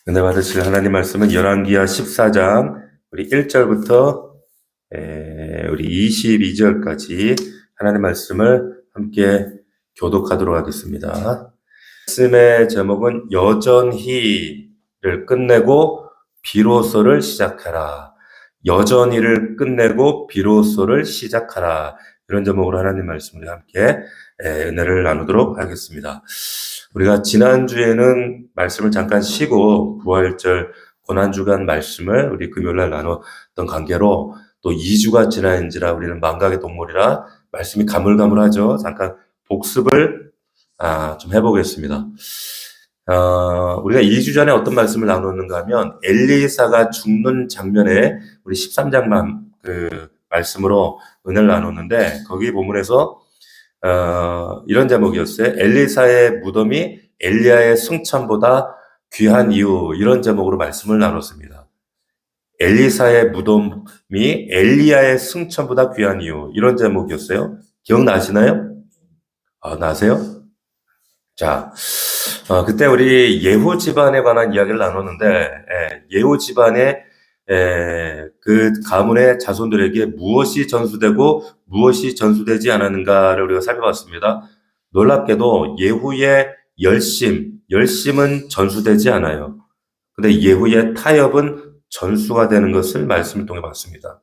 은혜 받으실 하나님 말씀은 열왕기하 14장 우리 1절부터 우리 22절까지 하나님 말씀을 함께 교독하도록 하겠습니다. 말씀의 제목은 여전히를 끝내고 비로소를 시작하라. 여전히를 끝내고 비로소를 시작하라. 이런 제목으로 하나님 말씀을 함께 은혜를 나누도록 하겠습니다. 우리가 지난주에는 말씀을 잠깐 쉬고 부활절 고난주간 말씀을 우리 금요일날 나눴던 관계로 또 2주가 지나인지라 우리는 망각의 동물이라 말씀이 가물가물하죠. 잠깐 복습을 좀 해보겠습니다. 우리가 2주 전에 어떤 말씀을 나눴는가 하면 엘리사가 죽는 장면에 우리 13장만 그 말씀으로 은혜를 나눴는데 거기 본문에서 이런 제목이었어요. 엘리사의 무덤이 엘리야의 승천보다 귀한 이유, 이런 제목으로 말씀을 나눴습니다. 엘리사의 무덤이 엘리야의 승천보다 귀한 이유, 이런 제목이었어요. 기억나시나요? 나세요? 자, 그때 우리 예후 집안에 관한 이야기를 나눴는데, 예후 집안의 그 가문의 자손들에게 무엇이 전수되고 무엇이 전수되지 않았는가를 우리가 살펴봤습니다. 놀랍게도 예후의 열심은 전수되지 않아요. 근데 예후의 타협은 전수가 되는 것을 말씀을 통해 봤습니다.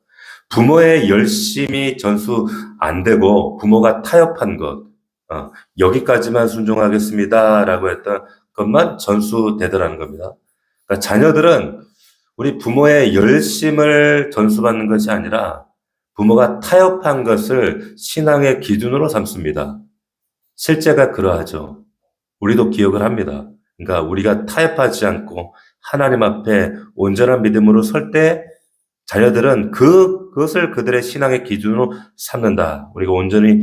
부모의 열심이 전수 안 되고 부모가 타협한 것, 여기까지만 순종하겠습니다라고 했던 것만 전수되더라는 겁니다. 그러니까 자녀들은 우리 부모의 열심을 전수받는 것이 아니라 부모가 타협한 것을 신앙의 기준으로 삼습니다. 실제가 그러하죠. 우리도 기억을 합니다. 그러니까 우리가 타협하지 않고 하나님 앞에 온전한 믿음으로 설 때 자녀들은 그것을 그들의 신앙의 기준으로 삼는다. 우리가 온전히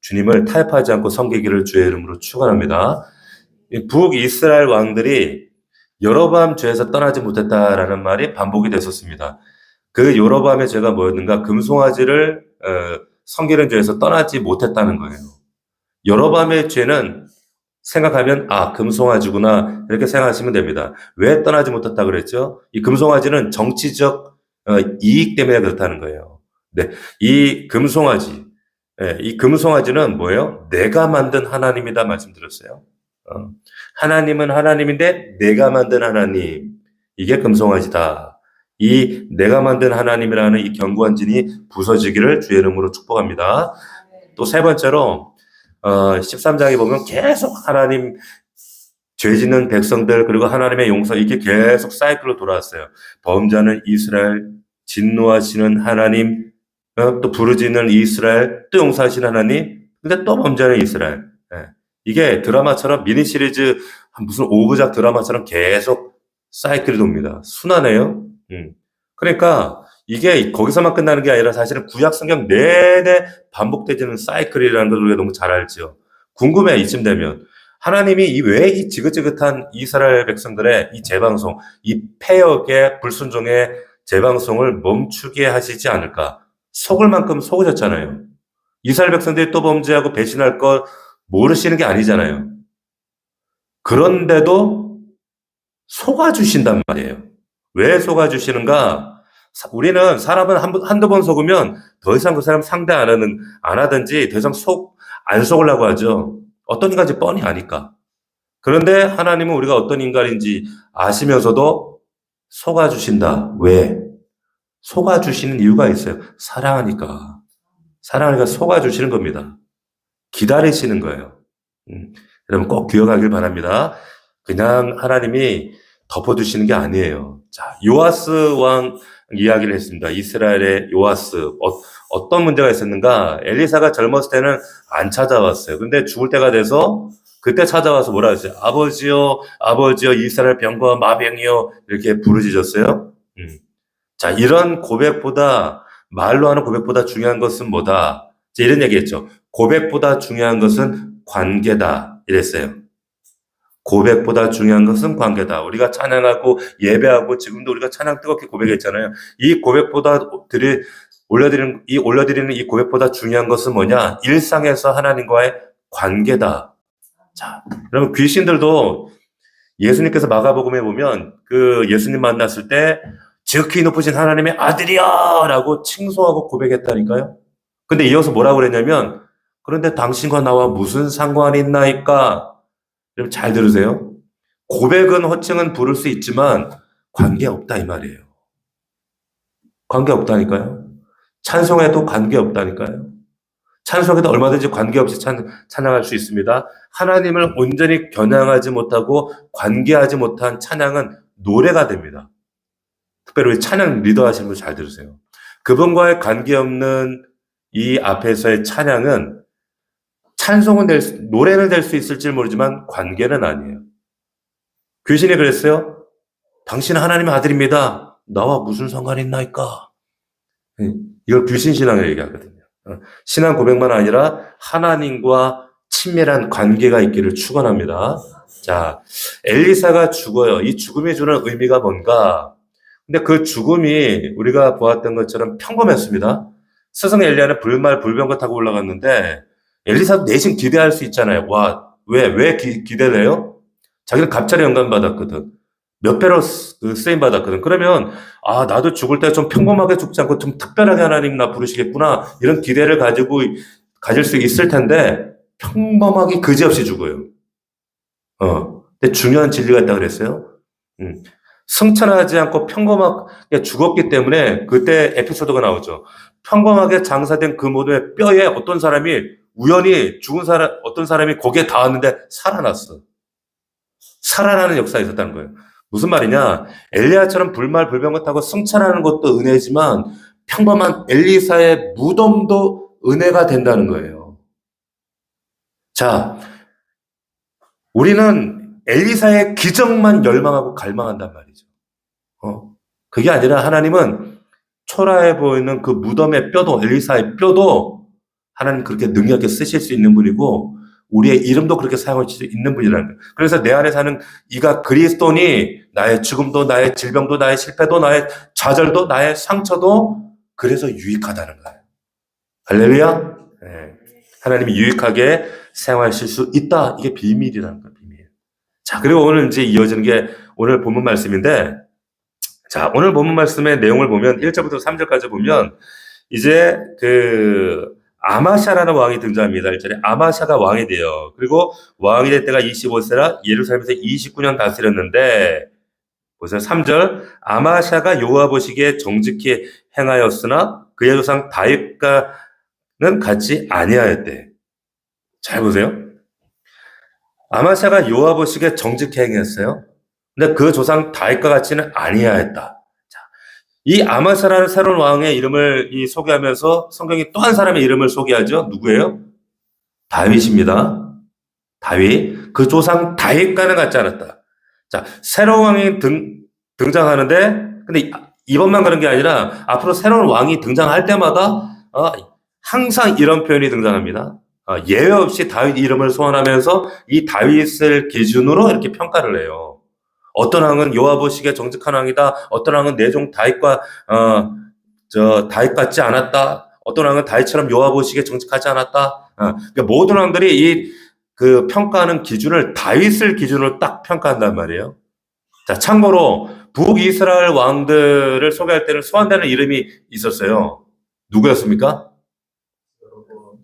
주님을 타협하지 않고 섬기기를 주의 이름으로 축원합니다. 북이스라엘 왕들이 여로보암 죄에서 떠나지 못했다라는 말이 반복이 됐었습니다. 그 여로보암의 죄가 뭐였는가? 금송아지를 섬기는 죄에서 떠나지 못했다는 거예요. 여로보암의 죄는 생각하면 금송아지구나 이렇게 생각하시면 됩니다. 왜 떠나지 못했다 그랬죠? 이 금송아지는 정치적 이익 때문에 그렇다는 거예요. 네, 이 금송아지는 뭐예요? 내가 만든 하나님이다 말씀드렸어요. 하나님은 하나님인데 내가 만든 하나님, 이게 금송아지다. 이 내가 만든 하나님이라는 이 견고한 진이 부서지기를 주의 이름으로 축복합니다. 또 세 번째로 13장에 보면 계속 하나님 죄 짓는 백성들 그리고 하나님의 용서, 이게 계속 사이클로 돌아왔어요. 범죄하는 이스라엘, 진노하시는 하나님, 또 부르짖는 이스라엘, 또 용서하시는 하나님, 근데 또 범죄하는 이스라엘. 이게 드라마처럼 미니 시리즈 무슨 5부작 드라마처럼 계속 사이클이 돕니다. 순환해요. 그러니까 이게 거기서만 끝나는 게 아니라 사실은 구약 성경 내내 반복되지는 사이클이라는 걸 우리가 너무 잘 알죠. 궁금해, 이쯤 되면. 하나님이 왜 이 지긋지긋한 이스라엘 백성들의 이 재방송, 이 패역의 불순종의 재방송을 멈추게 하시지 않을까? 속을 만큼 속으셨잖아요. 이스라엘 백성들이 또 범죄하고 배신할 걸 모르시는 게 아니잖아요. 그런데도 속아주신단 말이에요. 왜 속아주시는가? 우리는 사람은 한두 번 속으면 더 이상 그 사람 상대 안 하든지 더 이상 안 속으려고 하죠. 어떤 인간인지 뻔히 아니까. 그런데 하나님은 우리가 어떤 인간인지 아시면서도 속아주신다. 왜? 속아주시는 이유가 있어요. 사랑하니까. 사랑하니까 속아주시는 겁니다. 기다리시는 거예요. 여러분 꼭 기억하길 바랍니다. 그냥 하나님이 덮어주시는 게 아니에요. 자, 요아스 왕 이야기를 했습니다. 이스라엘의 요아스. 어떤 문제가 있었는가? 엘리사가 젊었을 때는 안 찾아왔어요. 근데 죽을 때가 돼서 그때 찾아와서 뭐라 했어요? 아버지여, 이스라엘 병과 마병이여, 이렇게 부르짖었어요. 자, 이런 말로 하는 고백보다 중요한 것은 뭐다? 이런 얘기했죠. 고백보다 중요한 것은 관계다. 이랬어요. 고백보다 중요한 것은 관계다. 우리가 찬양하고 예배하고 지금도 우리가 찬양 뜨겁게 고백했잖아요. 이 고백보다 올려드리는 이 고백보다 중요한 것은 뭐냐? 일상에서 하나님과의 관계다. 자, 여러분 귀신들도 예수님께서 마가복음에 보면 그 예수님 만났을 때 지극히 높으신 하나님의 아들이야! 라고 칭송하고 고백했다니까요. 근데 이어서 뭐라고 그랬냐면, 그런데 당신과 나와 무슨 상관이 있나이까? 여러분 잘 들으세요. 고백은 호칭은 부를 수 있지만 관계없다 이 말이에요. 관계없다니까요. 찬송해도 관계없다니까요. 찬송에도 얼마든지 관계없이 찬양할 수 있습니다. 하나님을 온전히 겨냥하지 못하고 관계하지 못한 찬양은 노래가 됩니다. 특별히 우리 찬양 리더 하시는 분 잘 들으세요. 그분과의 관계없는 이 앞에서의 찬양은 찬송은 노래는 될 수 있을지 모르지만 관계는 아니에요. 귀신이 그랬어요. 당신은 하나님의 아들입니다. 나와 무슨 상관이 있나이까? 이걸 귀신 신앙을 얘기하거든요. 신앙 고백만 아니라 하나님과 친밀한 관계가 있기를 축원합니다. 자, 엘리사가 죽어요. 이 죽음이 주는 의미가 뭔가? 근데 그 죽음이 우리가 보았던 것처럼 평범했습니다. 스승 엘리야는 불병거 타고 올라갔는데 엘리사도 내심 기대할 수 있잖아요. 와, 왜 기대를 해요? 자기는 갑자기 영감 받았거든. 몇 배로 쓰임 받았거든. 그러면 나도 죽을 때 좀 평범하게 죽지 않고 좀 특별하게 하나님 나 부르시겠구나 이런 기대를 가질 수 있을 텐데 평범하게 그지없이 죽어요. 근데 중요한 진리가 있다 그랬어요. 승천하지 않고 평범하게 죽었기 때문에 그때 에피소드가 나오죠. 평범하게 장사된 그 모두의 뼈에 어떤 사람이 우연히 죽은 사람 어떤 사람이 거기에 닿았는데 살아났어. 살아나는 역사가 있었다는 거예요. 무슨 말이냐? 엘리야처럼 불병거 타고 승천하는 것도 은혜지만 평범한 엘리사의 무덤도 은혜가 된다는 거예요. 자, 우리는 엘리사의 기적만 열망하고 갈망한단 말이죠. 그게 아니라 하나님은 초라해 보이는 그 무덤의 뼈도 엘리사의 뼈도 하나님 그렇게 능력있게 쓰실 수 있는 분이고 우리의 이름도 그렇게 사용할 수 있는 분이라는 거예요. 그래서 내 안에 사는 이가 그리스도니 나의 죽음도 나의 질병도 나의 실패도 나의 좌절도 나의 상처도 그래서 유익하다는 거예요. 할렐루야. 네. 하나님이 유익하게 사용하실 수 있다. 이게 비밀이라는 거예요. 비밀. 자, 그리고 오늘 이제 이어지는 게 오늘 본문 말씀인데 자, 오늘 본문 말씀의 내용을 보면 1절부터 3절까지 보면 이제 아마샤라는 왕이 등장합니다. 1절에 아마샤가 왕이 돼요. 그리고 왕이 될 때가 25세라 예루살렘에서 29년 다스렸는데 보세요. 3절 아마샤가 여호와 보시기에 정직히 행하였으나 그의 조상 다윗과는 같이 아니하였대. 잘 보세요. 아마샤가 여호와 보시기에 정직히 행했어요. 근데 그 조상 다윗과 같이는 아니하였다. 이 아마샤라는 새로운 왕의 이름을 소개하면서 성경이 또 한 사람의 이름을 소개하죠. 누구예요? 다윗입니다. 다윗. 그 조상 다윗과는 같지 않았다. 자, 새로운 왕이 등장하는데, 근데 이번만 그런 게 아니라 앞으로 새로운 왕이 등장할 때마다 항상 이런 표현이 등장합니다. 예외 없이 다윗 이름을 소환하면서 이 다윗을 기준으로 이렇게 평가를 해요. 어떤 왕은 여호와 보시기에 정직한 왕이다. 어떤 왕은 내 종 다윗과 다윗 같지 않았다. 어떤 왕은 다윗처럼 여호와 보시기에 정직하지 않았다. 그러니까 모든 왕들이 그 평가하는 기준을 다윗을 기준으로 딱 평가한단 말이에요. 자, 참고로 북이스라엘 왕들을 소개할 때는 소환되는 이름이 있었어요. 누구였습니까?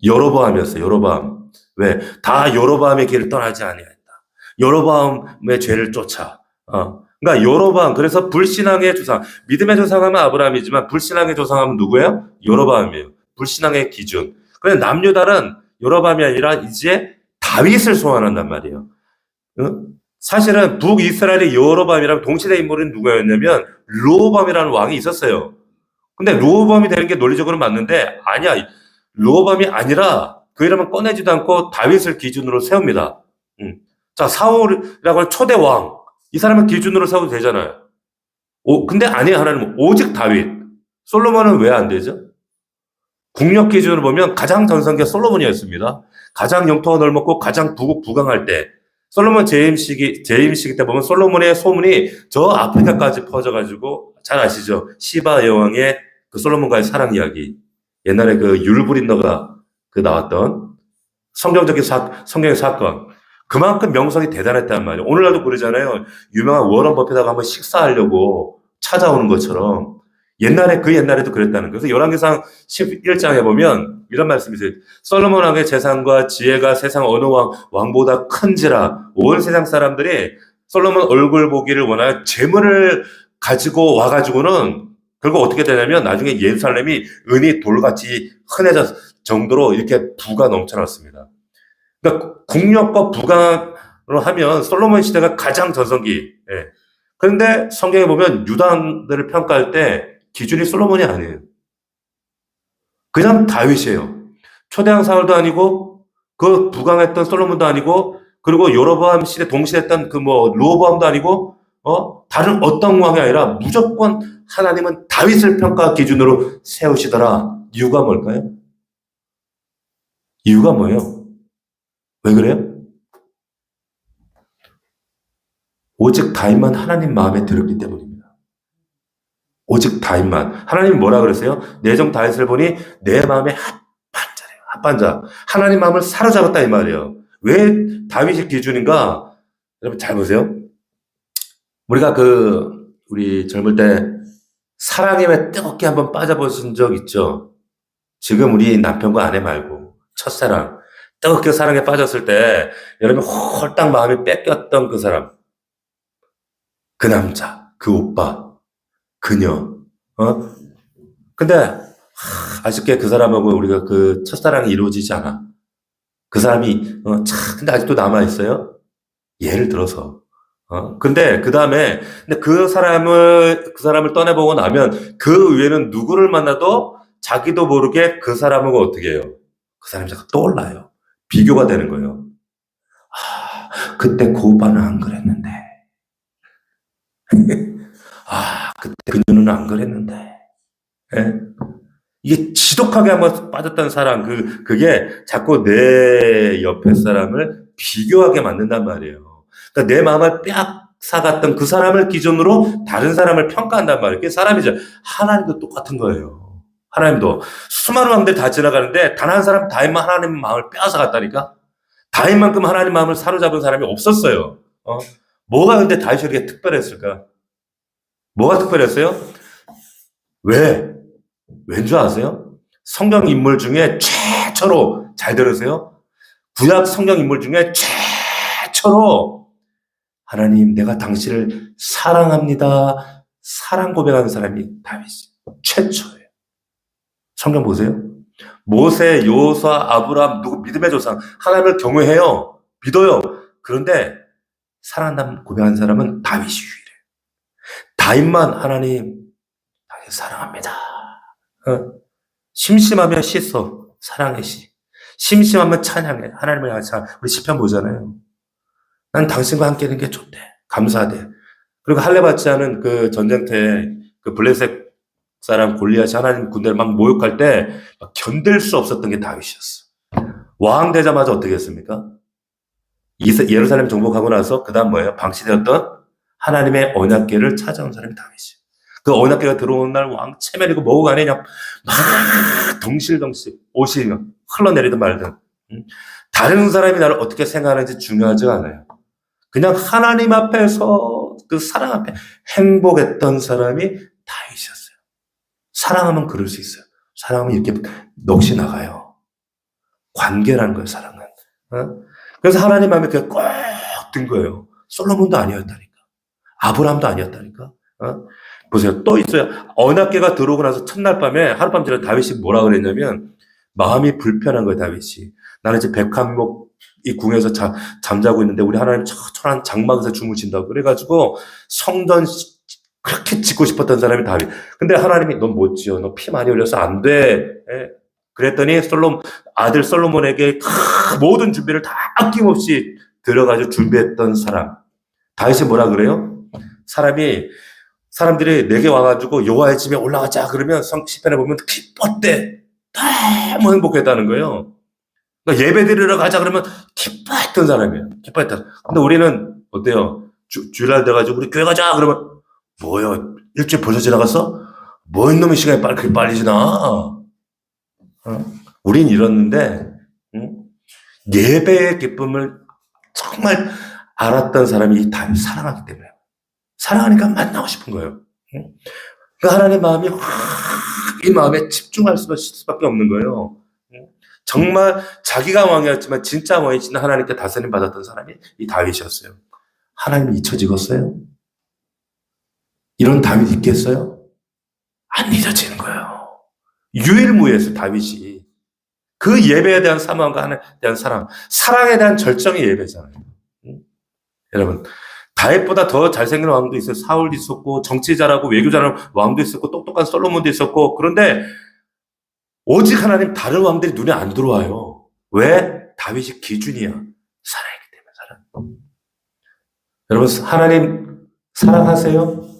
여로보암이었어요. 여로보암. 왜? 다 여로보암의 길을 떠나지 아니하였다. 여로보암의 죄를 쫓아. 그러니까 여로보암. 그래서 불신앙의 조상, 믿음의 조상하면 아브라함이지만 불신앙의 조상하면 누구예요? 여로보암이에요. 불신앙의 기준. 그래서 남유다는 여로보암이 아니라 이제 다윗을 소환한단 말이에요. 사실은 북이스라엘의 여로보암이랑 동시대 인물은 누구였냐면 르호보암이라는 왕이 있었어요. 근데 르호보암이 되는 게 논리적으로 맞는데 아니야. 르호보암이 아니라 그 이름은 꺼내지도 않고 다윗을 기준으로 세웁니다. 자, 사울이라고 하는 초대 왕. 이 사람을 기준으로 세워도 되잖아요. 근데 아니에요. 하나님은 오직 다윗. 솔로몬은 왜 안 되죠? 국력 기준으로 보면 가장 전성기가 솔로몬이었습니다. 가장 영토가 넓었고 가장 부강할 때. 솔로몬 재임 시기 때 보면 솔로몬의 소문이 저 아프리카까지 퍼져가지고 잘 아시죠? 시바 여왕의 그 솔로몬과의 사랑 이야기. 옛날에 그 율브린너가 나왔던 성경의 사건. 그만큼 명성이 대단했단 말이에요. 오늘날도 그러잖아요. 유명한 워런 버핏하고 한번 식사하려고 찾아오는 것처럼 그 옛날에도 그랬다는 거예요. 그래서 열왕기상 11장에 보면 이런 말씀이 있어요. 솔로몬 왕의 재산과 지혜가 세상 어느 왕보다 큰지라 온 세상 사람들이 솔로몬 얼굴 보기를 원하여 재물을 가지고 와가지고는 결국 어떻게 되냐면 나중에 예루살렘이 은이 돌같이 흔해질 정도로 이렇게 부가 넘쳐났습니다. 그러니까 국력과 부강으로 하면 솔로몬 시대가 가장 전성기. 예. 그런데 성경에 보면 유다인들을 평가할 때 기준이 솔로몬이 아니에요. 그냥 다윗이에요. 초대왕 사울도 아니고 그 부강했던 솔로몬도 아니고 그리고 여로보암 시대 동시했던 그 르호보암도 아니고 다른 어떤 왕이 아니라 무조건 하나님은 다윗을 평가 기준으로 세우시더라. 이유가 뭘까요? 이유가 뭐예요? 왜 그래요? 오직 다윗만 하나님 마음에 들었기 때문입니다. 오직 다윗만. 하나님이 뭐라 그랬어요? 내 종 다윗을 보니 내 마음에 합한 자래요. 합한 자. 하나님 마음을 사로잡았다 이 말이에요. 왜 다윗이 기준인가? 여러분 잘 보세요. 우리가 우리 젊을 때 사랑에 왜 뜨겁게 한번 빠져보신 적 있죠? 지금 우리 남편과 아내 말고 첫사랑. 뜨겁게 사랑에 빠졌을 때 여러분 홀딱 마음이 뺏겼던 그 사람. 그 남자, 그 오빠, 그녀, 근데, 아쉽게 그 사람하고 우리가 그 첫사랑이 이루어지지 않아. 그 사람이, 근데 아직도 남아있어요? 예를 들어서. 근데 근데 그 사람을 떠나보고 나면 그 위에는 누구를 만나도 자기도 모르게 그 사람하고 어떻게 해요? 그 사람이 자꾸 떠올라요. 비교가 되는 거예요. 그때 그 오빠는 안 그랬는데. 그때 그녀는 안 그랬는데. 예? 이게 지독하게 한번 빠졌던 사람, 그게 자꾸 내 옆에 사람을 비교하게 만든단 말이에요. 그러니까 내 마음을 빼앗아갔던 그 사람을 기준으로 다른 사람을 평가한단 말이에요. 그게 사람이죠. 하나님도 똑같은 거예요. 하나님도. 수많은 왕들 다 지나가는데 단 한 사람 다윗만 하나님 마음을 빼앗아갔다니까? 다윗만큼 하나님 마음을 사로잡은 사람이 없었어요. 뭐가 근데 다윗이 그렇게 특별했을까? 뭐가 특별했어요? 왠 줄 아세요? 성경 인물 중에 최초로, 잘 들으세요? 구약 성경 인물 중에 최초로 하나님 내가 당신을 사랑합니다. 사랑 고백하는 사람이 다윗이에요. 최초예요. 성경 보세요. 모세, 요수아, 아브라함, 누구 믿음의 조상 하나님을 경외해요. 믿어요. 그런데 사랑한다는 고백하는 사람은 다윗이 유일해요. 다윗만 하나님 사랑합니다. 심심하면 씻어. 사랑의 시. 심심하면 찬양해. 하나님을 향해 찬양. 우리 시편 보잖아요. 난 당신과 함께 있는 게 좋대. 감사하대. 그리고 할례 받지 않은 그 전쟁터에 그 블레셋 사람 골리앗이 하나님 군대를 막 모욕할 때 막 견딜 수 없었던 게 다윗이었어. 왕 되자마자 어떻게 했습니까? 예루살렘 정복하고 나서 그 다음 뭐예요? 방치되었던 하나님의 언약궤를 찾아온 사람이 다윗이에요. 그 언약궤가 들어오는 날 왕 체면이고 뭐고 간에 그냥 막 덩실덩실 옷이 흘러내리든 말든 다른 사람이 나를 어떻게 생각하는지 중요하지 않아요. 그냥 하나님 앞에서 그 사랑 앞에 행복했던 사람이 다윗이었어요. 사랑하면 그럴 수 있어요. 사랑하면 이렇게 넋이 나가요. 관계라는 거예요, 사랑은. 그래서 하나님 마음에 그게 꼭 든 거예요. 솔로몬도 아니었다니까. 아브라함도 아니었다니까. 보세요. 또 있어요. 언약궤가 들어오고 나서 첫날 밤에 하룻밤 전에 다윗이 뭐라 그랬냐면 마음이 불편한 거예요, 다윗이. 나는 이제 백합목 이 궁에서 잠자고 있는데 우리 하나님 처처한 장막에서 주무신다고 그래가지고 성전 그렇게 짓고 싶었던 사람이 다윗. 근데 하나님이 넌 못 지어. 너 피 많이 흘려서 안 돼. 그랬더니 아들 솔로몬에게 모든 준비를 다 아낌없이 들어가지고 준비했던 사람. 다윗이 뭐라 그래요? 사람들이 내게 와가지고 여호와의 집에 올라가자 그러면 시편에 보면 기뻤대. 너무 행복했다는 거예요. 그러니까 예배 드리러 가자 그러면 기뻐했던 사람이에요. 기뻐했다. 근데 우리는 어때요? 주일날 돼가지고 우리 교회 가자 그러면 뭐요? 일주일 벌써 지나갔어? 뭐 이놈의 시간이 그렇게 빨리 지나? 우린 이랬는데 예배의 기쁨을 정말 알았던 사람이 이 다윗 사랑하기 때문에. 사랑하니까 만나고 싶은 거예요. 그 하나님의 마음이 확 이 마음에 집중할 수밖에 없는 거예요. 정말 자기가 왕이었지만 진짜 왕이신 하나님께 다스림 받았던 사람이 이 다윗이었어요. 하나님 잊혀지겠어요? 이런 다윗 있겠어요? 안 잊어지는 거예요. 유일무이했어요, 다윗이. 그 예배에 대한 사모함과 하나님에 대한 사랑, 사랑에 대한 절정의 예배잖아요. 여러분, 다윗보다 더 잘생긴 왕도 있어요. 사울도 있었고, 정치 잘하고, 외교 잘하는 왕도 있었고, 똑똑한 솔로몬도 있었고, 그런데 오직 하나님 다른 왕들이 눈에 안 들어와요. 왜? 다윗이 기준이야. 사랑이기 때문에 사랑. 여러분, 하나님 사랑하세요?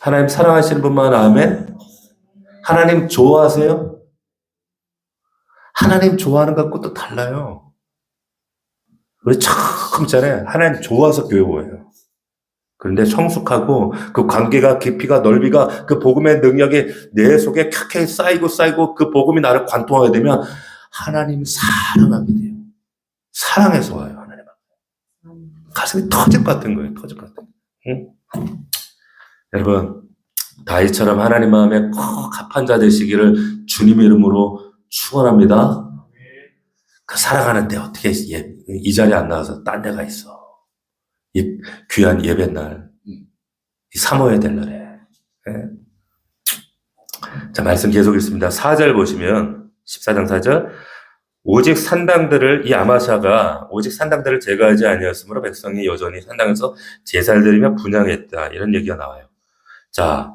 하나님 사랑하시는 분만 아멘? 하나님 좋아하세요? 하나님 좋아하는 것과 또 달라요. 우리 처음 있잖아요. 하나님 좋아서 교회 오예요. 그런데 성숙하고 그 관계가 깊이가 넓이가 그 복음의 능력이 내 속에 켜켜이 쌓이고 그 복음이 나를 관통하게 되면 하나님 사랑하게 돼요. 사랑해서 와요. 하나님. 가슴이 터질 것 같은 거예요. 터질 것 같은 거예요. 응? 여러분, 다윗처럼 하나님 마음에 꼭 합한 자 되시기를 주님의 이름으로 축원합니다. 그 사랑하는데 어떻게 이 자리에 안 나와서 딴 데가 있어. 이 귀한 예배 날, 사모해야 될 날에. 네. 자, 말씀 계속 읽습니다. 4절 보시면 14장 4절 오직 산당들을 이 아마샤가 오직 산당들을 제거하지 아니었으므로 백성이 여전히 산당에서 제사를 드리며 분향했다. 이런 얘기가 나와요. 자,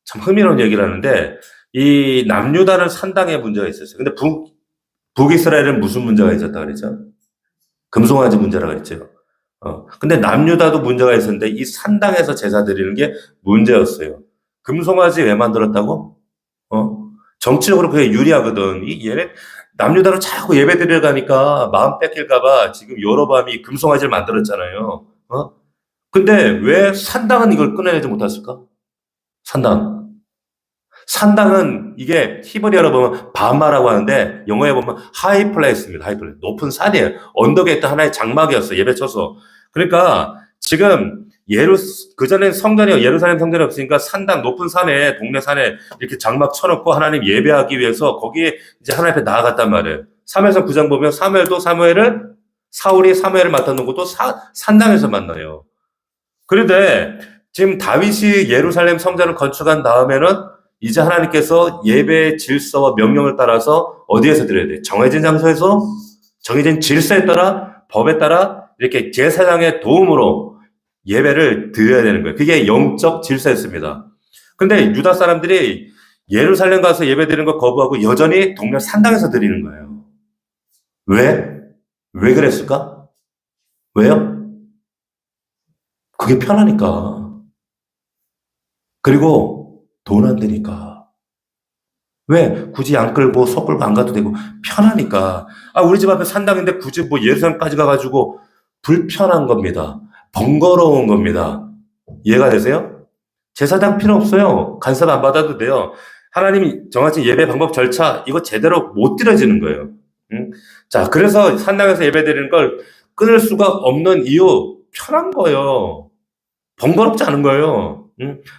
참 흥미로운 얘기를 하는데 이 남유다는 산당에 문제가 있었어요. 근데 북이스라엘은 무슨 문제가 있었다 그랬죠? 금송아지 문제라고 했죠. 근데 남유다도 문제가 있었는데 이 산당에서 제사 드리는 게 문제였어요. 금송아지 왜 만들었다고? 정치적으로 그게 유리하거든. 남유다로 자꾸 예배 드리러 가니까 마음 뺏길까봐 지금 여로보암이 금송아지를 만들었잖아요. 근데 왜 산당은 이걸 끊어내지 못했을까? 산당은 이게 히브리어로 보면 바마라고 하는데 영어에 보면 하이 플레이스입니다. 하이 플레이스. 높은 산이에요. 언덕에 있던 하나의 장막이었어요. 예배 쳐서. 그러니까 지금 그전엔 예루살렘 성전이 없으니까 산당 높은 산에 동네 산에 이렇게 장막 쳐놓고 하나님 예배하기 위해서 거기에 이제 하나님 앞에 나아갔단 말이에요. 사무엘상 9장 보면 사울이 사무엘을 맡아놓은 것도 산당에서 만나요. 그런데 지금 다윗이 예루살렘 성전을 건축한 다음에는 이제 하나님께서 예배의 질서와 명령을 따라서 어디에서 드려야 돼? 정해진 장소에서 정해진 질서에 따라 법에 따라 이렇게 제사장의 도움으로 예배를 드려야 되는 거예요. 그게 영적 질서였습니다. 근데 유다 사람들이 예루살렘 가서 예배 드리는 거 거부하고 여전히 동네 산당에서 드리는 거예요. 왜? 왜 그랬을까? 왜요? 그게 편하니까. 그리고 돈 안 되니까. 왜? 굳이 양 끌고 소 끌고 안 가도 되고 편하니까. 우리 집 앞에 산당인데 굳이 뭐 예루살렘까지 가가지고 불편한 겁니다. 번거로운 겁니다. 이해가 되세요? 제사장 필요 없어요. 간섭 안 받아도 돼요. 하나님이 정하신 예배 방법 절차 이거 제대로 못 드려지는 거예요. 자, 그래서 산당에서 예배 드리는 걸 끊을 수가 없는 이유 편한 거예요. 번거롭지 않은 거예요.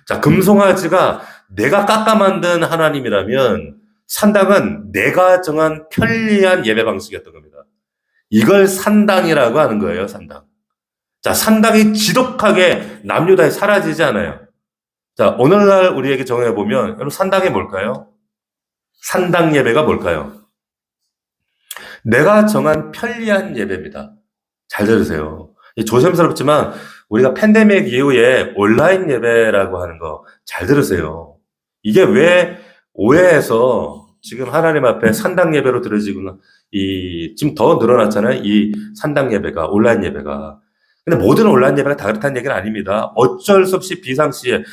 자, 금송아지가 내가 깎아 만든 하나님이라면 산당은 내가 정한 편리한 예배 방식이었던 겁니다. 이걸 산당이라고 하는 거예요, 산당. 자, 산당이 지독하게 남유다에 사라지지 않아요. 자, 오늘날 우리에게 정해보면, 여러분, 산당이 뭘까요? 산당 예배가 뭘까요? 내가 정한 편리한 예배입니다. 잘 들으세요. 조심스럽지만, 우리가 팬데믹 이후에 온라인 예배라고 하는 거 잘 들으세요. 이게 왜 오해해서 지금 하나님 앞에 산당 예배로 드려지구나. 지금 더 늘어났잖아요. 이 산당 예배가, 온라인 예배가. 근데 모든 온라인 예배가 다 그렇다는 얘기는 아닙니다. 어쩔 수 없이 비상시에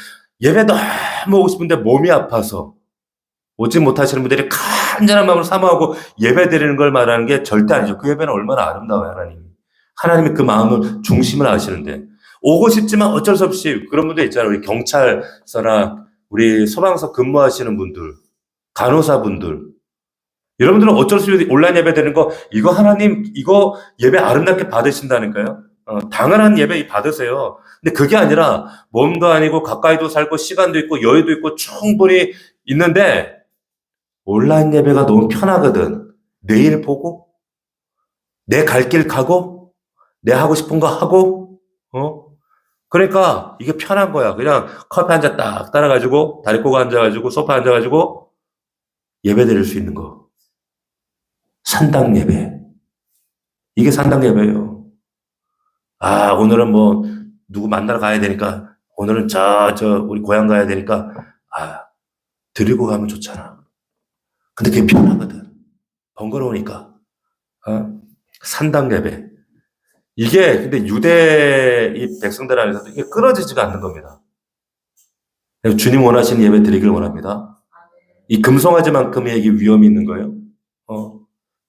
예배 너무 오고 싶은데 몸이 아파서 오지 못하시는 분들이 간절한 마음으로 사모하고 예배 드리는 걸 말하는 게 절대 아니죠. 그 예배는 얼마나 아름다워요, 하나님이. 하나님이 그 마음을, 중심을 아시는데. 오고 싶지만 어쩔 수 없이 그런 분들 있잖아요. 우리 경찰서나 우리 소방서 근무하시는 분들, 간호사분들. 여러분들은 어쩔 수 없이 온라인 예배 드리는 거, 이거 하나님, 이거 예배 아름답게 받으신다니까요. 당연한 예배 받으세요. 근데 그게 아니라 몸도 아니고 가까이도 살고 시간도 있고 여유도 있고 충분히 있는데 온라인 예배가 너무 편하거든. 내일 보고 내 갈 길 가고 내 하고 싶은 거 하고 그러니까 이게 편한 거야. 그냥 커피 한 잔 딱 따라가지고 다리 꼬고 앉아가지고 소파에 앉아가지고 예배 드릴 수 있는 거. 산당 예배. 이게 산당 예배예요. 오늘은 뭐 누구 만나러 가야 되니까 오늘은 우리 고향 가야 되니까 드리고 가면 좋잖아. 근데 그게 편하거든. 번거로우니까. 산당 예배. 이게 근데 유대 이 백성들 안에서도 이게 끊어지지가 않는 겁니다. 주님 원하시는 예배 드리길 원합니다. 이 금송아지만큼의 이게 위험이 있는 거예요.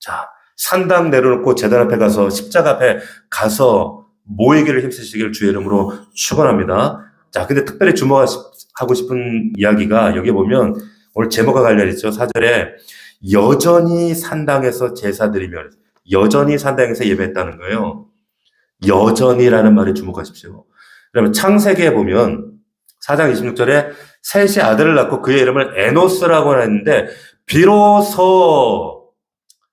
자, 산당 내려놓고 제단 앞에 가서 십자가 앞에 가서 모이기를 힘쓰시길 주의 이름으로 축원합니다. 자, 근데 특별히 주목하고 싶은 이야기가 여기 보면 오늘 제목과 관련 있죠. 4절에 여전히 산당에서 제사 드리며 여전히 산당에서 예배했다는 거예요. 여전히라는 말에 주목하십시오. 그러면 창세기에 보면 4장 26절에 셋이 아들을 낳고 그의 이름을 에노스라고 했는데 비로소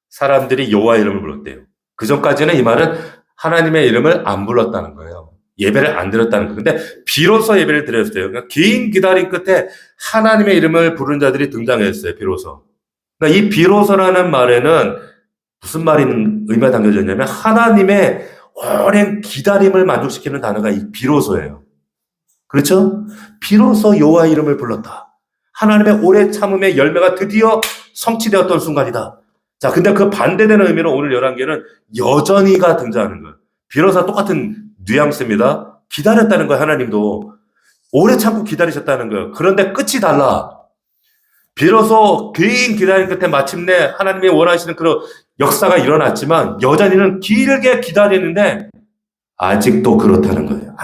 사람들이 여호와 이름을 불렀대요. 그 전까지는 이 말은 하나님의 이름을 안 불렀다는 거예요. 예배를 안 드렸다는 거예요. 근데 비로소 예배를 드렸어요. 그러니까 긴 기다림 끝에 하나님의 이름을 부른 자들이 등장했어요. 비로소. 그러니까 이 비로소라는 말에는 무슨 의미가 담겨져 있냐면 하나님의 오랜 기다림을 만족시키는 단어가 이 비로소예요. 그렇죠? 비로소 여호와 이름을 불렀다. 하나님의 오래 참음의 열매가 드디어 성취되었던 순간이다. 자, 근데 그 반대되는 의미로 오늘 11개는 여전히가 등장하는 거예요. 비로소 똑같은 뉘앙스입니다. 기다렸다는 거예요, 하나님도. 오래 참고 기다리셨다는 거예요. 그런데 끝이 달라. 비로소 긴 기다림 끝에 마침내 하나님이 원하시는 그런 역사가 일어났지만 여전히는 길게 기다리는데 아직도 그렇다는 거예요.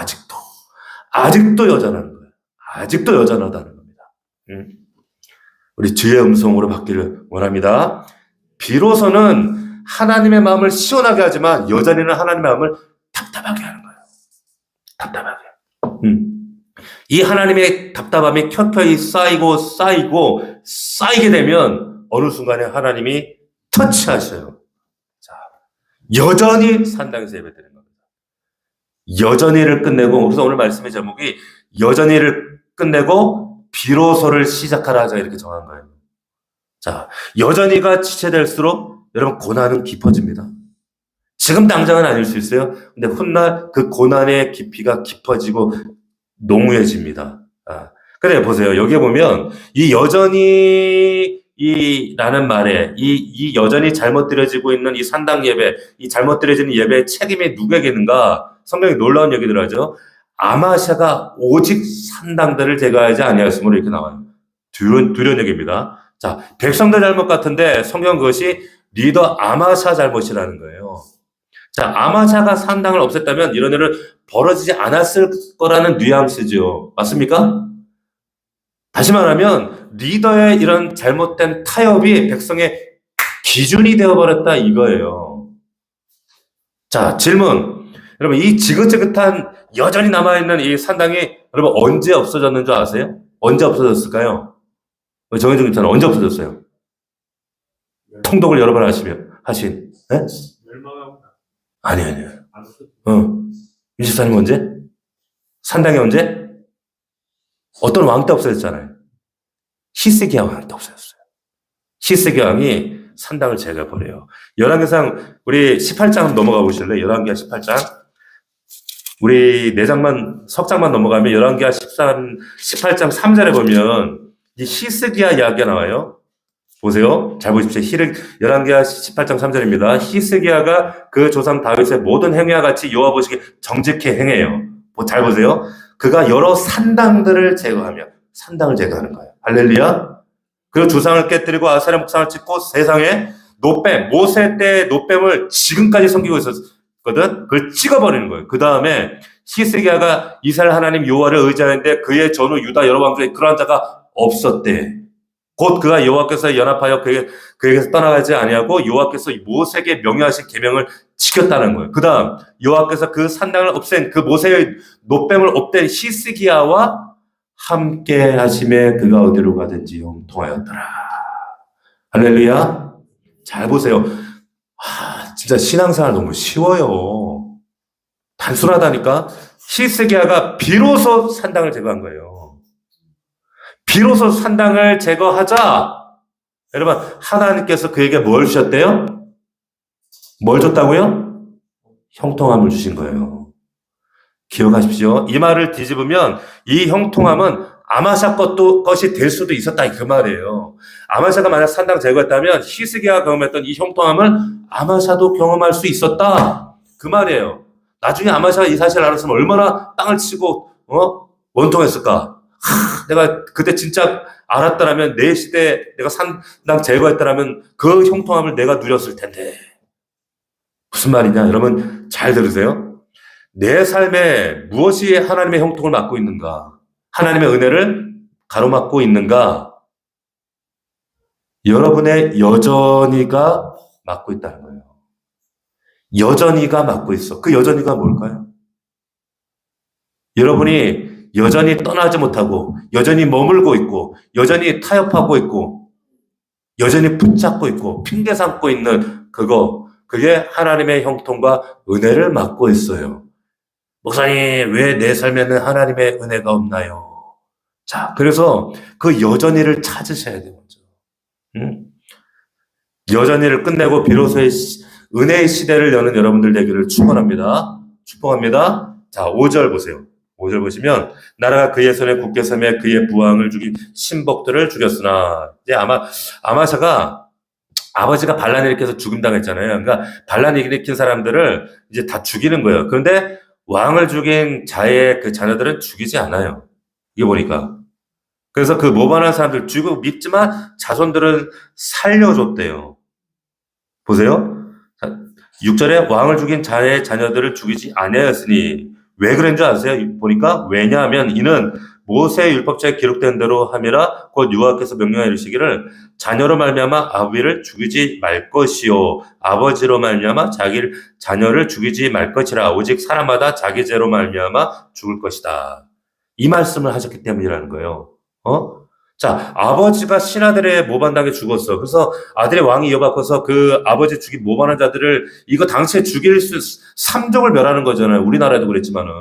아직도 여전한 거예요. 아직도 여전하다는 겁니다. 우리 주의 음성으로 받기를 원합니다. 비로소는 하나님의 마음을 시원하게 하지만 여전히는 하나님의 마음을 답답하게 하는 거예요. 답답하게. 이 하나님의 답답함이 켜켜이 쌓이게 되면 어느 순간에 하나님이 터치하셔요. 자, 여전히 산당에서 예배드리는 겁니다. 여전히를 끝내고, 그래서 오늘 말씀의 제목이 여전히를 끝내고 비로소를 시작하라 하자 이렇게 정한 거예요. 자, 여전히가 지체될수록 여러분 고난은 깊어집니다. 지금 당장은 아닐 수 있어요. 근데 훗날 그 고난의 깊이가 깊어지고 농후해집니다. 그래 보세요. 여기에 보면 이 여전히 라는 말에 이 여전히 잘못 드려지고 있는 이 산당 예배, 이 잘못 드려지는 예배의 책임이 누구에게 있는가? 성경이 놀라운 얘기들 하죠. 아마샤가 오직 산당들을 제거하지 아니하였으므로 이렇게 나와요. 두려운 얘기입니다. 자, 백성들 잘못 같은데 성경 그것이 리더 아마샤 잘못이라는 거예요. 자, 아마샤가 산당을 없앴다면 이런 일을 벌어지지 않았을 거라는 뉘앙스죠. 맞습니까? 다시 말하면 리더의 이런 잘못된 타협이 백성의 기준이 되어버렸다 이거예요. 자, 질문. 여러분, 이 지긋지긋한 여전히 남아있는 이 산당이 여러분 언제 없어졌는 줄 아세요? 언제 없어졌을까요? 정해준 있잖아요. 언제 없어졌어요? 통독을 여러 번 하신. 네? 아니요. 유지사님 언제? 산당이 언제? 어떤 왕 때 없어졌잖아요. 히스기야 왕 때 없어졌어요. 히스기야 왕이 산당을 제거해버려요. 열왕기상 우리 18장 넘어가 보실래요? 열왕기하 18장. 우리 4장만, 석장만 넘어가면 열왕기하 18장 3절에 보면 이 히스기야 이야기가 나와요. 보세요. 잘 보십시오. 열왕기하 18장 3절입니다. 히스기야가 그 조상 다윗의 모든 행위와 같이 여호와 보시기에 정직히 행해요. 잘 보세요. 그가 여러 산당들을 제거하며 산당을 제거하는 거예요. 할렐루야. 그리고 주상을 깨뜨리고 아세라 목상을 찍고 세상에 노뱀, 모세 때의 노뱀을 지금까지 섬기고 있었거든. 그걸 찍어버리는 거예요. 그 다음에 히스기야가 이스라엘 하나님 여호와를 의지하는데 그의 전후 유다 여러 왕 중에 그러한 자가 없었대. 곧 그가 여호와께서 연합하여 그에게서 떠나가지 아니하고 여호와께서 모세에게 명령하신 계명을 지켰다는 거예요. 그 다음 여호와께서 그 산당을 없앤 그 모세의 노뱀을 없앤 히스기야와 함께 하심에 그가 어디로 가든지 형통하였더라. 할렐루야. 잘 보세요. 진짜 신앙생활 너무 쉬워요. 단순하다니까. 히스기야가 비로소 산당을 제거한 거예요. 비로소 산당을 제거하자. 여러분, 하나님께서 그에게 뭘 주셨대요? 뭘 줬다고요? 형통함을 주신 거예요. 기억하십시오. 이 말을 뒤집으면 이 형통함은 아마샤 것이 될 수도 있었다 그 말이에요. 아마샤가 만약 산당 제거했다면 히스기야가 경험했던 이 형통함을 아마샤도 경험할 수 있었다 그 말이에요. 나중에 아마샤가 이 사실을 알았으면 얼마나 땅을 치고 원통했을까. 내가 그때 진짜 알았더라면 내 시대에 내가 산당 제거했더라면 그 형통함을 내가 누렸을 텐데. 무슨 말이냐 여러분 잘 들으세요. 내 삶에 무엇이 하나님의 형통을 맡고 있는가, 하나님의 은혜를 가로막고 있는가, 여러분의 여전히가 맡고 있다는 거예요. 여전히가 맡고 있어. 그 여전히가 뭘까요? 여러분이 여전히 떠나지 못하고 여전히 머물고 있고 여전히 타협하고 있고 여전히 붙잡고 있고 핑계 삼고 있는 그게 하나님의 형통과 은혜를 맡고 있어요. 목사님, 왜 내 삶에는 하나님의 은혜가 없나요? 자, 그래서 그 여전히를 찾으셔야 돼요. 여전히를 끝내고 비로소의 은혜의 시대를 여는 여러분들 되기를 축원합니다. 축복합니다. 자, 5절 보세요. 5절 보시면 나라가 그의 손에 굳게 서며 그의 부왕을 죽인 신복들을 죽였으나 이제 아마샤가 아버지가 반란 일으켜서 죽임당했잖아요. 그러니까 반란 일으킨 사람들을 이제 다 죽이는 거예요. 그런데 왕을 죽인 자의 그 자녀들은 죽이지 않아요. 이게 보니까. 그래서 그 모반한 사람들 죽이고 믿지만 자손들은 살려줬대요. 보세요. 6절에 왕을 죽인 자의 자녀들을 죽이지 아니하였으니 왜 그런 줄 아세요? 보니까 왜냐하면 이는 모세의 율법책에 기록된 대로 함이라 곧 여호와께서 명령하여 이르시기를 자녀로 말미암아 아비를 죽이지 말 것이요 아버지로 말미암아 자기 자녀를 죽이지 말 것이라 오직 사람마다 자기 죄로 말미암아 죽을 것이다. 이 말씀을 하셨기 때문이라는 거예요. 자, 아버지가 신하들의 모반당에 죽었어. 그래서 아들의 왕이 이어받고서 그 아버지 죽인 모반한 자들을 이거 당시에 죽일 삼족을 멸하는 거잖아요. 우리나라에도 그랬지만은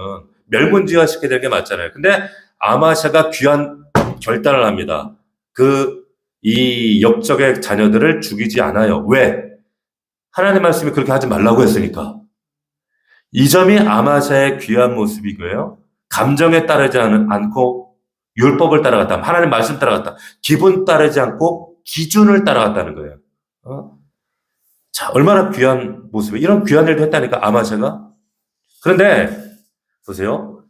멸문지화 시켜야 되는 게 맞잖아요. 근데 아마샤가 귀한 결단을 합니다. 이 역적의 자녀들을 죽이지 않아요. 왜? 하나님 말씀이 그렇게 하지 말라고 했으니까. 이 점이 아마샤의 귀한 모습이고요. 감정에 따르지 않고 율법을 따라갔다. 하나님 말씀 따라갔다. 기분 따르지 않고 기준을 따라갔다는 거예요. 자, 얼마나 귀한 모습이에요. 이런 귀한 일도 했다니까, 아마샤가. 그런데, 보세요.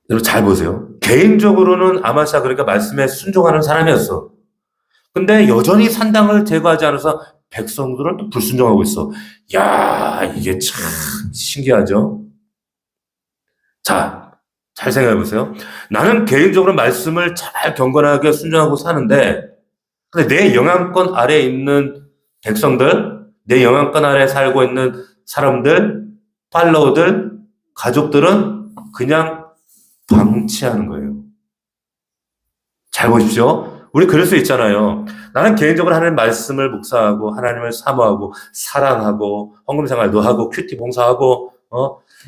여러분 잘 보세요. 개인적으로는 아마샤 그러니까 말씀에 순종하는 사람이었어. 근데 여전히 산당을 제거하지 않아서 백성들은 또 불순종하고 있어. 야, 이게 참 신기하죠? 자, 잘 생각해 보세요. 나는 개인적으로 말씀을 잘 경건하게 순종하고 사는데, 근데 내 영향권 아래에 있는 백성들, 내 영향권 아래에 살고 있는 사람들, 팔로워들, 가족들은 그냥 방치하는 거예요. 잘 보십시오. 우리 그럴 수 있잖아요. 나는 개인적으로 하나님 말씀을 묵상하고 하나님을 사모하고 사랑하고 헌금생활도 하고 큐티 봉사하고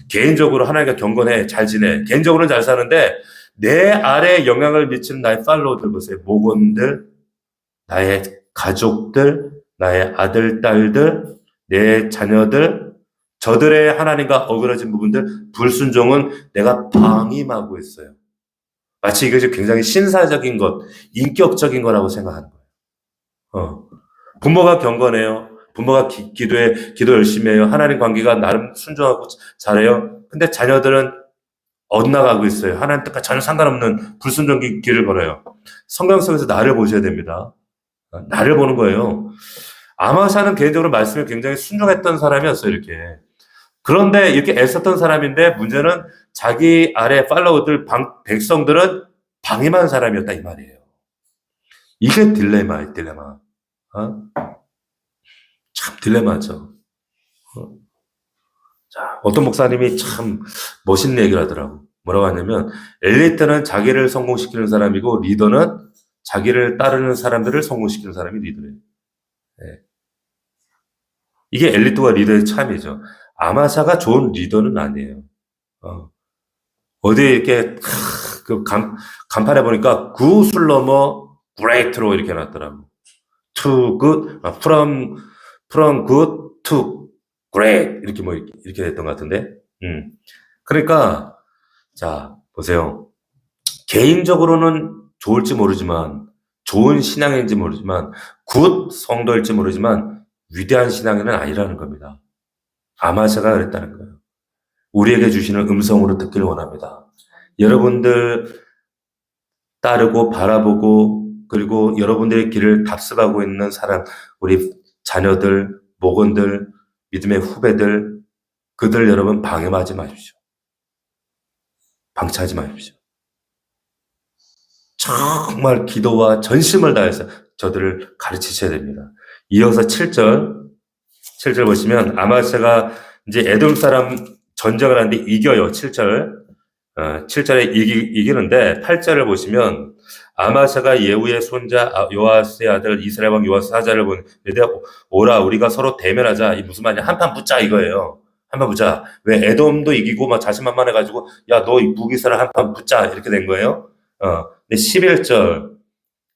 개인적으로 하나님과 경건해 잘 지내. 개인적으로는 잘 사는데 내 아래에 영향을 미치는 나의 팔로워들 보세요. 목원들, 나의 가족들, 나의 아들, 딸들, 내 자녀들, 저들의 하나님과 어그러진 부분들, 불순종은 내가 방임하고 있어요. 마치 이것이 굉장히 신사적인 것, 인격적인 거라고 생각하는 거예요. 부모가 경건해요. 부모가 기도 열심히 해요. 하나님 관계가 나름 순종하고 잘해요. 근데 자녀들은 엇나가고 있어요. 하나님 뜻과 전혀 상관없는 불순종 길을 걸어요. 성경 속에서 나를 보셔야 됩니다. 나를 보는 거예요. 아마샤는 개인적으로 말씀에 굉장히 순종했던 사람이었어요, 이렇게. 그런데 이렇게 애썼던 사람인데 문제는 자기 아래 팔로워들, 백성들은 방임한 사람이었다, 이 말이에요. 이게 딜레마예요, 딜레마. 어? 참 딜레마죠. 어? 자, 어떤 목사님이 참 멋있는 얘기를 하더라고. 뭐라고 하냐면, 엘리트는 자기를 성공시키는 사람이고, 리더는 자기를 따르는 사람들을 성공시키는 사람이 리더예요. 네. 이게 엘리트와 리더의 차이죠. 아마샤가 좋은 리더는 아니에요. 어디 이렇게 간판에 보니까 굿을 넘어 great로 이렇게 놨더라고. to good, from good to great 이렇게 이렇게 됐던 것 같은데. 그러니까 자 보세요. 개인적으로는 좋을지 모르지만 좋은 신앙인지 모르지만 굿 성도일지 모르지만 위대한 신앙인은 아니라는 겁니다. 아마샤가 그랬다는 거예요. 우리에게 주시는 음성으로 듣기를 원합니다. 여러분들 따르고 바라보고 그리고 여러분들의 길을 답습하고 있는 사람, 우리 자녀들, 목원들, 믿음의 후배들, 그들 여러분 방해하지 마십시오. 방치하지 마십시오. 정말 기도와 전심을 다해서 저들을 가르치셔야 됩니다. 이어서 7절 보시면 아마샤가 이제 에돔 사람 전쟁을 하는데 이겨요. 7절에 이기는데 8절을 보시면 아마샤가 예후의 손자 요아스의 아들 이스라엘 왕 요아스 사자를 보는데 오라 우리가 서로 대면하자. 이 무슨 말이냐? 한판 붙자 이거예요. 한판 붙자. 왜 에돔도 이기고 막 자신만만해가지고 야 너 북이스라엘 한판 붙자 이렇게 된 거예요. 근데 11절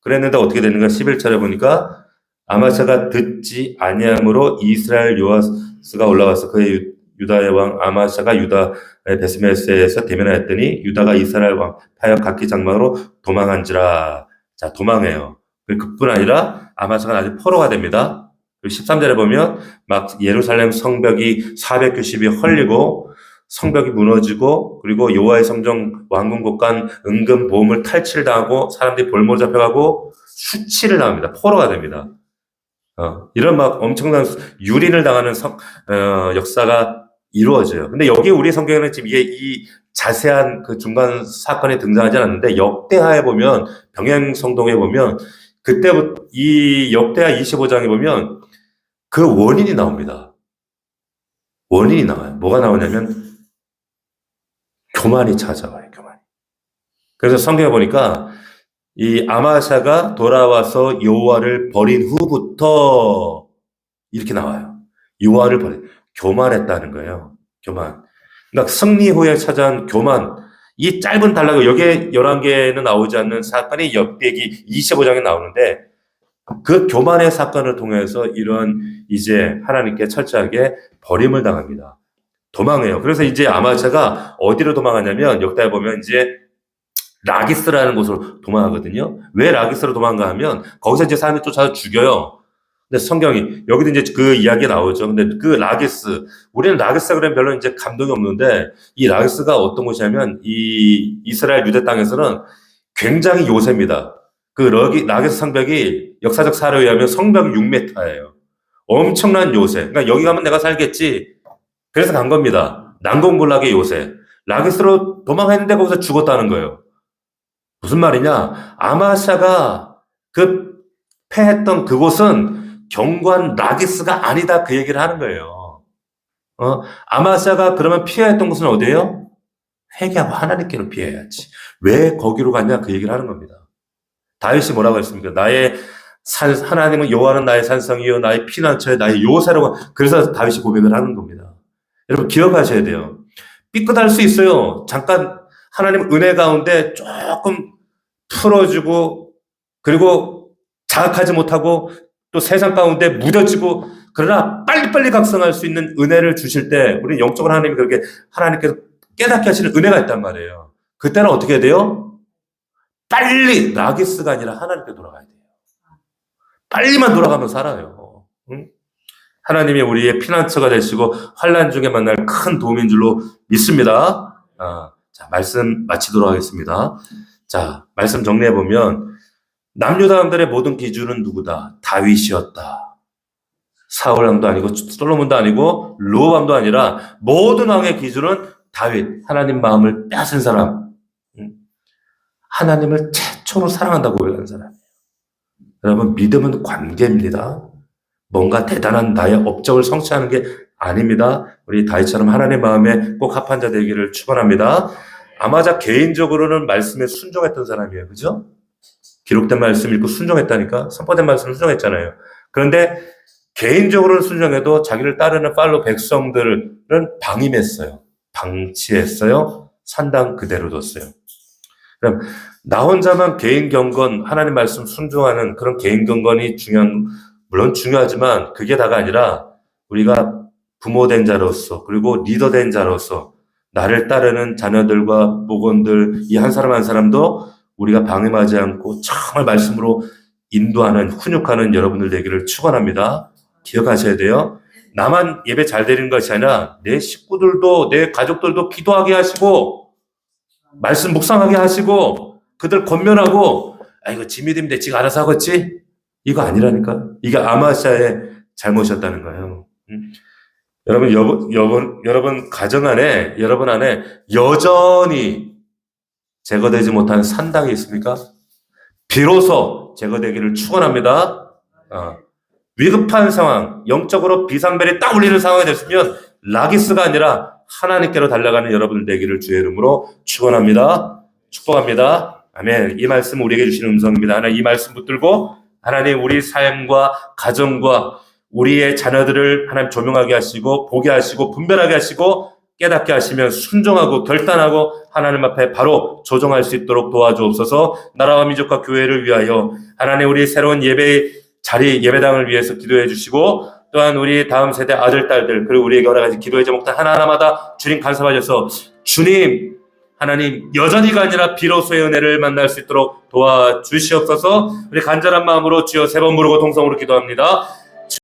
그랬는데 어떻게 되는가? 11절에 보니까 아마샤가 듣지 아니함으로 이스라엘 요아스가 올라와서 그의 유다의 왕 아마샤가 유다의 베스메스에서 대면하였더니 유다가 이스라엘 왕 파여 각기 장막으로 도망한지라. 자, 도망해요. 그뿐 아니라 아마샤가 나중에 포로가 됩니다. 13절에 보면 막 예루살렘 성벽이 490이 헐리고 성벽이 무너지고 그리고 여호와의 성전 왕궁 곳간 은근 보험을 탈취당하고 사람들이 볼모로 잡혀가고 수치를 당합니다. 포로가 됩니다. 이런 막 엄청난 유린을 당하는 역사가 이루어져요. 근데 여기 우리 성경에는 지금 이게 이 자세한 그 중간 사건이 등장하지 않았는데 역대하에 보면 병행성동에 보면 그때부터 이 역대하 25장에 보면 그 원인이 나옵니다. 원인이 나와요. 뭐가 나오냐면 교만이 찾아와요. 교만이. 그래서 성경에 보니까 이 아마샤가 돌아와서 여호와를 버린 후부터 이렇게 나와요. 여호와를 버린 교만했다는 거예요. 교만. 그러니까 승리 후에 찾아온 교만. 이 짧은 단락에 여기에 11개는 나오지 않는 사건이 역대기 25장에 나오는데 그 교만의 사건을 통해서 이런 이제 하나님께 철저하게 버림을 당합니다. 도망해요. 그래서 이제 아마샤가 어디로 도망하냐면 역대에 보면 이제 라기스라는 곳으로 도망하거든요. 왜 라기스로 도망가 하면 거기서 이제 사람들이 쫓아서 죽여요. 근데 성경이 여기도 이제 그 이야기가 나오죠. 근데 그 라기스 우리는 라기스가 그러면 별로 이제 감동이 없는데 이 라기스가 어떤 곳이냐면 이 이스라엘 유대 땅에서는 굉장히 요새입니다. 그 라기스 성벽이 역사적 사료에 의하면 성벽이 6m예요. 엄청난 요새. 그러니까 여기 가면 내가 살겠지. 그래서 간 겁니다. 난공불락의 요새. 라기스로 도망했는데 거기서 죽었다는 거예요. 무슨 말이냐? 아마샤가 그 패했던 그곳은 경관 라기스가 아니다 그 얘기를 하는 거예요. 아마샤가 그러면 피해야 했던 곳은 어디예요? 회개하고 하나님께로 피해야지. 왜 거기로 갔냐 그 얘기를 하는 겁니다. 다윗이 뭐라고 했습니까? 하나님은 여호와는 나의 산성이요 나의 피난처요 나의 요새라고. 그래서 다윗이 고백을 하는 겁니다. 여러분 기억하셔야 돼요. 삐끗할 수 있어요. 잠깐 하나님 은혜 가운데 조금 풀어주고 그리고 자각하지 못하고 또 세상 가운데 무뎌지고 그러나 빨리빨리 각성할 수 있는 은혜를 주실 때 우리는 영적으로 하나님이 그렇게 하나님께서 깨닫게 하시는 은혜가 있단 말이에요. 그때는 어떻게 해야 돼요? 빨리 라기스가 아니라 하나님께 돌아가야 돼요. 빨리만 돌아가면 살아요. 응? 하나님이 우리의 피난처가 되시고 환난 중에 만날 큰 도움인 줄로 믿습니다. 자, 말씀 마치도록 하겠습니다. 자, 말씀 정리해보면 남유다왕들의 모든 기준은 누구다? 다윗이었다. 사울왕도 아니고 솔로몬도 아니고 르호밤도 아니라 모든 왕의 기준은 다윗. 하나님 마음을 빼앗은 사람. 하나님을 최초로 사랑한다고 고백한 사람. 여러분, 믿음은 관계입니다. 뭔가 대단한 나의 업적을 성취하는 게 아닙니다. 우리 다윗처럼 하나님 마음에 꼭 합한 자 되기를 축원합니다. 아마자 개인적으로는 말씀에 순종했던 사람이에요. 그죠? 기록된 말씀 읽고 순종했다니까. 선포된 말씀 순종했잖아요. 그런데 개인적으로는 순종해도 자기를 따르는 팔로 백성들은 방임했어요. 방치했어요. 산당 그대로 뒀어요. 그럼 나 혼자만 개인 경건, 하나님 말씀 순종하는 그런 개인 경건이 물론 중요하지만 그게 다가 아니라 우리가 부모된 자로서 그리고 리더된 자로서 나를 따르는 자녀들과 목원들 이 한 사람 한 사람도 우리가 방임하지 않고 정말 말씀으로 인도하는 훈육하는 여러분들 되기를 축원합니다. 기억하셔야 돼요. 나만 예배 잘 드리는 것이 아니라 내 식구들도 내 가족들도 기도하게 하시고 말씀 묵상하게 하시고 그들 권면하고 이거 지 믿음인데 지가 알아서 하겠지? 이거 아니라니까. 이게 아마샤의 잘못이었다는 거예요. 여러분 가정 안에 여러분 안에 여전히 제거되지 못한 산당이 있습니까? 비로소 제거되기를 축원합니다. 위급한 상황, 영적으로 비상벨이 딱 울리는 상황이 됐으면 라기스가 아니라 하나님께로 달려가는 여러분들 되기를 주의 이름으로 축원합니다. 축복합니다. 아멘. 이 말씀 우리에게 주시는 음성입니다. 하나님 이 말씀 붙들고 하나님 우리 삶과 가정과 우리의 자녀들을 하나님 조명하게 하시고 보게 하시고 분별하게 하시고 깨닫게 하시면 순종하고 결단하고 하나님 앞에 바로 조정할 수 있도록 도와주옵소서. 나라와 민족과 교회를 위하여 하나님 우리 새로운 예배당을 위해서 기도해 주시고 또한 우리 다음 세대 아들, 딸들 그리고 우리에게 허락하신 기도의 제목들 하나하나마다 주님 간섭하셔서 주님 하나님 여전히가 아니라 비로소의 은혜를 만날 수 있도록 도와주시옵소서. 우리 간절한 마음으로 주여 세 번 부르고 동성으로 기도합니다.